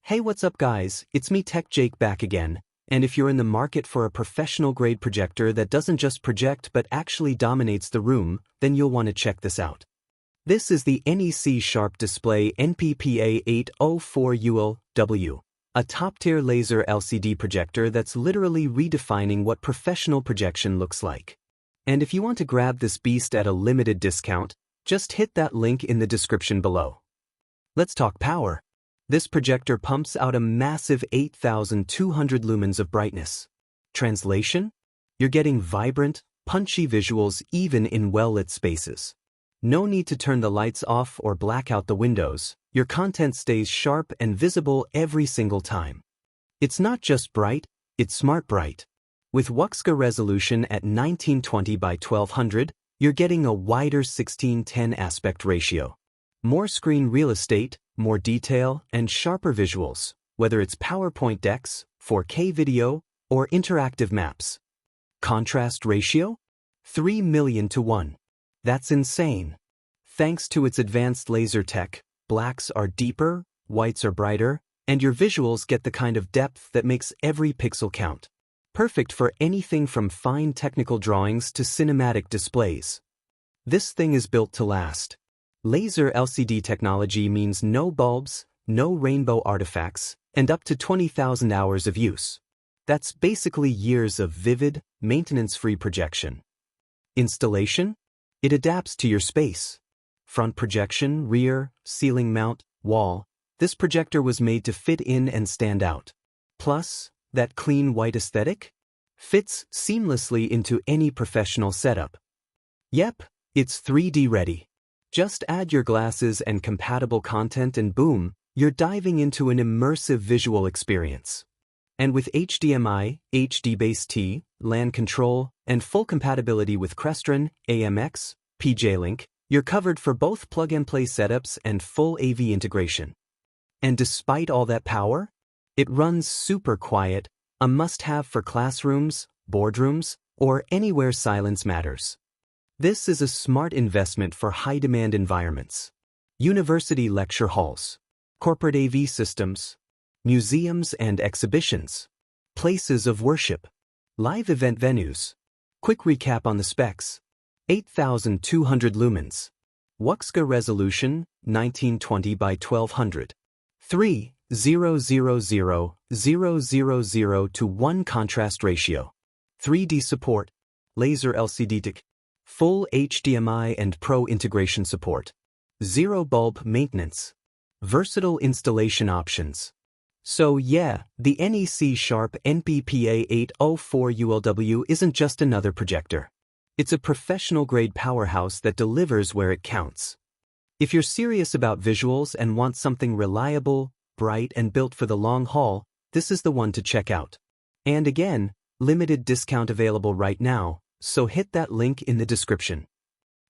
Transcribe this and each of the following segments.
Hey, what's up guys, it's me Tech Jake back again, and if you're in the market for a professional grade projector that doesn't just project but actually dominates the room, then you'll want to check this out. This is the NEC Sharp Display NP-PA804UL-W, a top-tier laser LCD projector that's literally redefining what professional projection looks like. And if you want to grab this beast at a limited discount, just hit that link in the description below. Let's talk power. This projector pumps out a massive 8,200 lumens of brightness. Translation? You're getting vibrant, punchy visuals even in well-lit spaces. No need to turn the lights off or black out the windows. Your content stays sharp and visible every single time. It's not just bright, it's smart bright. With WUXGA resolution at 1920 by 1200, you're getting a wider 16:10 aspect ratio. More screen real estate, more detail, and sharper visuals, whether it's PowerPoint decks, 4K video, or interactive maps. Contrast ratio? 3 million to 1. That's insane. Thanks to its advanced laser tech, blacks are deeper, whites are brighter, and your visuals get the kind of depth that makes every pixel count. Perfect for anything from fine technical drawings to cinematic displays. This thing is built to last. Laser LCD technology means no bulbs, no rainbow artifacts, and up to 20,000 hours of use. That's basically years of vivid, maintenance-free projection. Installation? It adapts to your space. Front projection, rear, ceiling mount, wall. This projector was made to fit in and stand out. Plus, that clean white aesthetic? Fits seamlessly into any professional setup. Yep, it's 3D ready. Just add your glasses and compatible content and boom, you're diving into an immersive visual experience. And with HDMI, HD-Base-T, LAN control, and full compatibility with Crestron, AMX, PJ-Link, you're covered for both plug-and-play setups and full AV integration. And despite all that power, it runs super quiet, a must-have for classrooms, boardrooms, or anywhere silence matters. This is a smart investment for high-demand environments. University lecture halls, corporate AV systems, museums and exhibitions, places of worship, live event venues. Quick recap on the specs. 8,200 lumens. WUXGA resolution, 1920 by 1200. 3,000,000 to 1 contrast ratio. 3D support, laser LCD tech, full HDMI and Pro integration support. 0 bulb maintenance. Versatile installation options. So yeah, the NEC Sharp NP-PA804UL-W isn't just another projector. It's a professional-grade powerhouse that delivers where it counts. If you're serious about visuals and want something reliable, bright, and built for the long haul, this is the one to check out. And again, limited discount available right now, so hit that link in the description.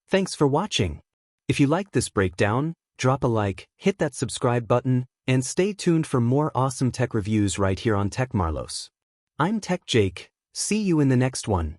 Thanks for watching. If you liked this breakdown, drop a like, hit that subscribe button, and stay tuned for more awesome tech reviews right here on Tech Marlos. I'm Tech Jake. See you in the next one.